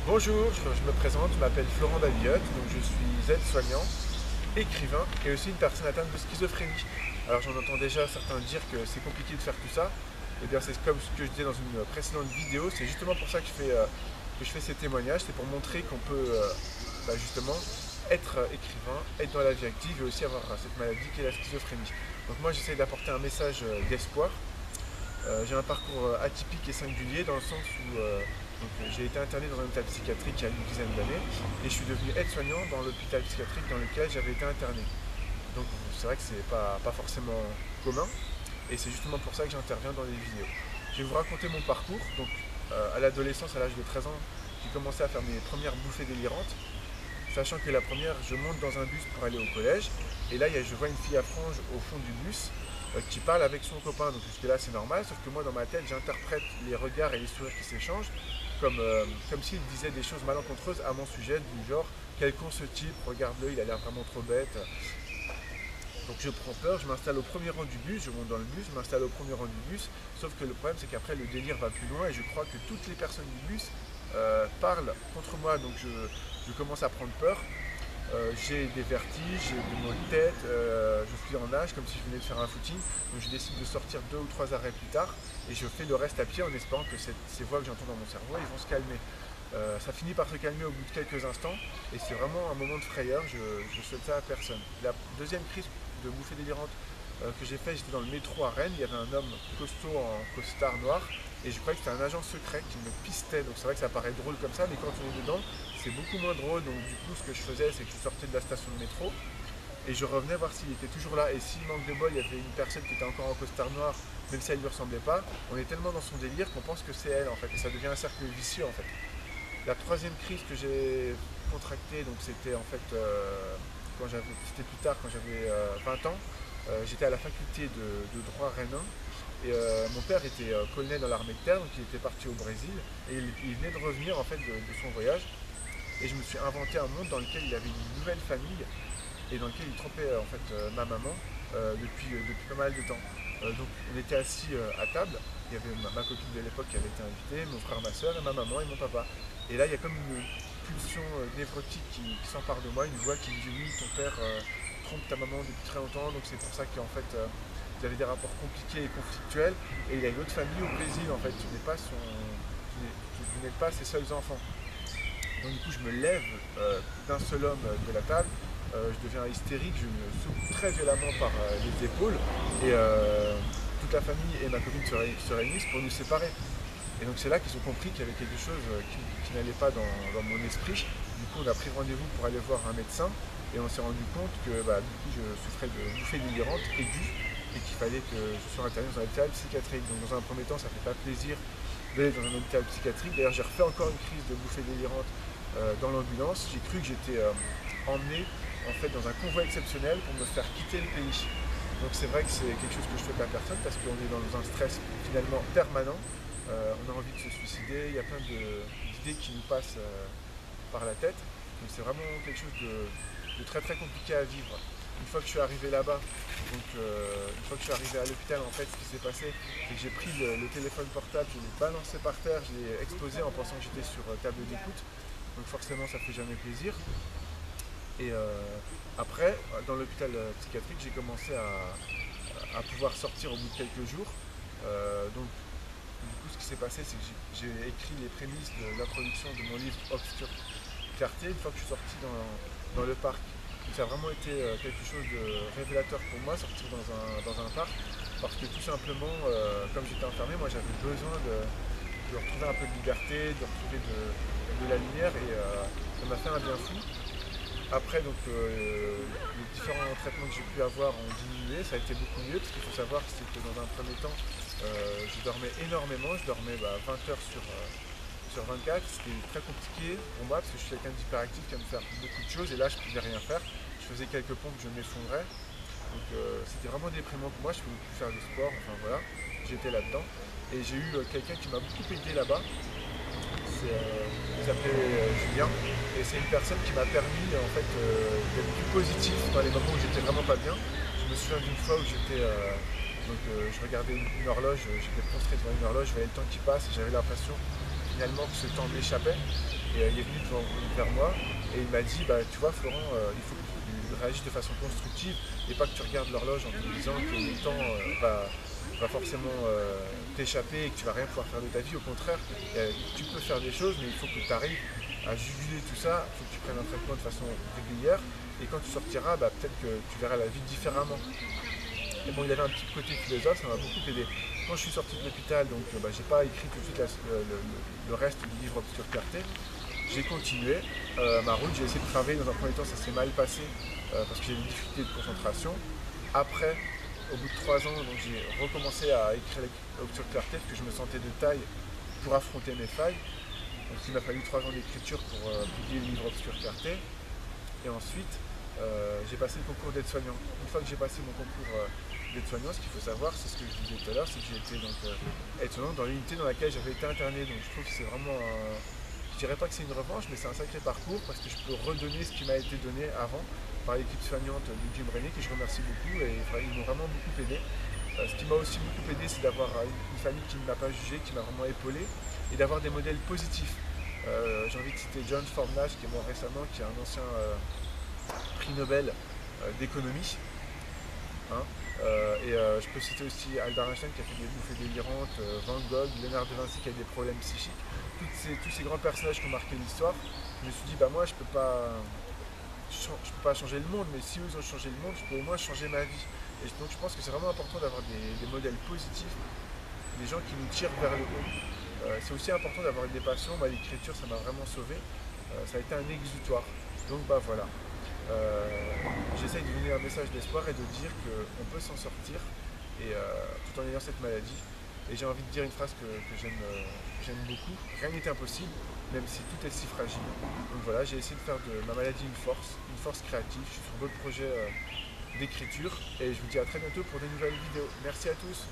Bonjour, je me présente, je m'appelle Florent Daviotte, donc je suis aide-soignant, écrivain et aussi une personne atteinte de schizophrénie. Alors j'en entends déjà certains dire que c'est compliqué de faire tout ça. Eh bien c'est comme ce que je disais dans une précédente vidéo, c'est justement pour ça que je fais ces témoignages, c'est pour montrer qu'on peut justement être écrivain, être dans la vie active et aussi avoir cette maladie qui est la schizophrénie. Donc moi j'essaie d'apporter un message d'espoir. J'ai un parcours atypique et singulier dans le sens où j'ai été interné dans un hôpital psychiatrique il y a une dizaine d'années et je suis devenu aide-soignant dans l'hôpital psychiatrique dans lequel j'avais été interné. Donc c'est vrai que c'est pas forcément commun et c'est justement pour ça que j'interviens dans les vidéos. Je vais vous raconter mon parcours. Donc à l'adolescence, à l'âge de 13 ans, j'ai commencé à faire mes premières bouffées délirantes, sachant que la première, je monte dans un bus pour aller au collège et là je vois une fille à franges au fond du bus qui parle avec son copain. Donc jusque là c'est normal, sauf que moi dans ma tête j'interprète les regards et les sourires qui s'échangent comme s'il disait des choses malencontreuses à mon sujet, du genre quel con ce type, regarde-le, il a l'air vraiment trop bête. Donc je prends peur, je m'installe au premier rang du bus, je monte dans le bus, je m'installe au premier rang du bus, sauf que le problème c'est qu'après le délire va plus loin et je crois que toutes les personnes du bus parlent contre moi, donc je commence à prendre peur. J'ai des vertiges, j'ai des maux de tête, je suis en nage comme si je venais de faire un footing, donc je décide de sortir 2 ou 3 arrêts plus tard et je fais le reste à pied en espérant que ces voix que j'entends dans mon cerveau ils vont se calmer. Ça finit par se calmer au bout de quelques instants et c'est vraiment un moment de frayeur, je souhaite ça à personne. La deuxième crise de bouffée délirante que j'ai fait, j'étais dans le métro à Rennes, il y avait un homme costaud en costard noir et je croyais que c'était un agent secret qui me pistait, donc c'est vrai que ça paraît drôle comme ça, mais quand on est dedans, c'est beaucoup moins drôle. Donc du coup ce que je faisais c'est que je sortais de la station de métro et je revenais voir s'il était toujours là et s'il manque de bol il y avait une personne qui était encore en costard noir même si elle ne lui ressemblait pas, on est tellement dans son délire qu'on pense que c'est elle en fait et ça devient un cercle vicieux en fait. La troisième crise que j'ai contractée, donc c'était en fait c'était plus tard quand j'avais 20 ans. J'étais à la faculté de droit Rennes et mon père était colonel dans l'armée de terre, donc il était parti au Brésil et il venait de revenir en fait de son voyage et je me suis inventé un monde dans lequel il avait une nouvelle famille et dans lequel il trompait en fait ma maman depuis pas mal de temps. Donc on était assis à table, il y avait ma copine de l'époque qui avait été invitée, mon frère, ma soeur et ma maman et mon papa. Et là il y a comme une pulsion névrotique qui s'empare de moi, une voix qui me dit oui ton père trompe ta maman depuis très longtemps, donc c'est pour ça qu'en fait vous avez des rapports compliqués et conflictuels et il a une autre famille au Brésil en fait, tu n'es pas ses seuls enfants. Donc du coup je me lève d'un seul homme de la table, je deviens hystérique, je me secoue très violemment par les épaules et toute la famille et ma copine se réunissent pour nous séparer. Et donc c'est là qu'ils ont compris qu'il y avait quelque chose qui n'allait pas dans mon esprit. Du coup on a pris rendez-vous pour aller voir un médecin et on s'est rendu compte que du coup je souffrais de bouffées délirantes aiguës et qu'il fallait que je sois interné dans un hôpital psychiatrique. Donc dans un premier temps ça ne fait pas plaisir d'aller dans un hôpital psychiatrique. D'ailleurs j'ai refait encore une crise de bouffées délirantes dans l'ambulance. J'ai cru que j'étais emmené en fait dans un convoi exceptionnel pour me faire quitter le pays. Donc c'est vrai que c'est quelque chose que je souhaite à personne parce qu'on est dans un stress finalement permanent. On a envie de se suicider, il y a plein d'idées qui nous passent par la tête. Donc c'est vraiment quelque chose de très très compliqué à vivre. Une fois que je suis arrivé là-bas, une fois que je suis arrivé à l'hôpital, en fait, ce qui s'est passé, c'est que j'ai pris le téléphone portable, je l'ai balancé par terre, je l'ai explosé en pensant que j'étais sur table d'écoute. Donc forcément, ça fait jamais plaisir. Et après, dans l'hôpital psychiatrique, j'ai commencé à pouvoir sortir au bout de quelques jours. Donc du coup, ce qui s'est passé, c'est que j'ai écrit les prémices de l'introduction de mon livre Obscure Clarté une fois que je suis sorti dans le parc. Donc ça a vraiment été quelque chose de révélateur pour moi, sortir dans un parc, parce que tout simplement, comme j'étais enfermé, moi j'avais besoin de retrouver un peu de liberté, de retrouver de la lumière, et ça m'a fait un bien fou. Après, donc, les différents traitements que j'ai pu avoir ont diminué, ça a été beaucoup mieux, parce qu'il faut savoir que c'était dans un premier temps, je dormais énormément, je dormais 20 heures sur 24, c'était très compliqué pour moi, parce que je suis quelqu'un d'hyperactif qui aime faire beaucoup de choses, et là je ne pouvais rien faire, je faisais quelques pompes, je m'effondrais, donc c'était vraiment déprimant pour moi, je ne pouvais plus faire de sport, enfin voilà, j'étais là-dedans, et j'ai eu quelqu'un qui m'a beaucoup aidé là-bas, il s'appelait Julien et c'est une personne qui m'a permis en fait d'être plus positif dans les moments où j'étais vraiment pas bien. Je me souviens d'une fois où je regardais une horloge, j'étais prostré devant une horloge, je voyais le temps qui passe et j'avais l'impression finalement que ce temps m'échappait. Et il est venu vers moi et il m'a dit, bah, tu vois Florent, il faut que tu réagisses de façon constructive et pas que tu regardes l'horloge en te disant que le temps va forcément t'échapper et que tu vas rien pouvoir faire de ta vie. Au contraire, tu peux faire des choses, mais il faut que tu arrives à juguler tout ça, il faut que tu prennes un traitement de façon régulière et quand tu sortiras, bah, peut-être que tu verras la vie différemment. Et bon, il avait un petit côté philosophe, ça m'a beaucoup aidé. Quand je suis sorti de l'hôpital, donc j'ai pas écrit tout de suite le reste du livre Obscure Clarté. J'ai continué ma route, j'ai essayé de travailler. Dans un premier temps, ça s'est mal passé parce que j'ai eu des difficultés de concentration. Après, au bout de 3 ans, donc j'ai recommencé à écrire Obscure Clarté parce que je me sentais de taille pour affronter mes failles. Donc il m'a fallu 3 ans d'écriture pour publier le livre Obscure Clarté. Et ensuite, j'ai passé le concours d'aide-soignant. Une fois que j'ai passé mon concours d'aide-soignant, ce qu'il faut savoir, c'est ce que je disais tout à l'heure, c'est que j'ai été aide-soignant dans l'unité dans laquelle j'avais été interné. Donc je trouve que c'est vraiment je dirais pas que c'est une revanche, mais c'est un sacré parcours parce que je peux redonner ce qui m'a été donné avant par l'équipe soignante du Jim René, que je remercie beaucoup et ils m'ont vraiment beaucoup aidé. Ce qui m'a aussi beaucoup aidé, c'est d'avoir une famille qui ne m'a pas jugé, qui m'a vraiment épaulé et d'avoir des modèles positifs. J'ai envie de citer John Formage qui est mort récemment, qui est un ancien prix Nobel d'économie. Hein. Je peux citer aussi Albert Einstein qui a fait des bouffées délirantes, Van Gogh, Léonard de Vinci qui a des problèmes psychiques. Tous ces grands personnages qui ont marqué l'histoire, je me suis dit, bah moi je peux pas changer le monde, mais si eux ils ont changé le monde, je peux au moins changer ma vie. Et donc je pense que c'est vraiment important d'avoir des modèles positifs, des gens qui nous tirent vers le haut. C'est aussi important d'avoir des passions. Moi, l'écriture, ça m'a vraiment sauvé. Ça a été un exutoire. Donc bah voilà. Euh, J'essaye de donner un message d'espoir et de dire qu'on peut s'en sortir et, tout en ayant cette maladie. Et j'ai envie de dire une phrase que j'aime beaucoup. Rien n'est impossible, même si tout est si fragile. Donc voilà, j'ai essayé de faire de ma maladie une force créative. Je suis sur d'autres projets d'écriture et je vous dis à très bientôt pour de nouvelles vidéos. Merci à tous.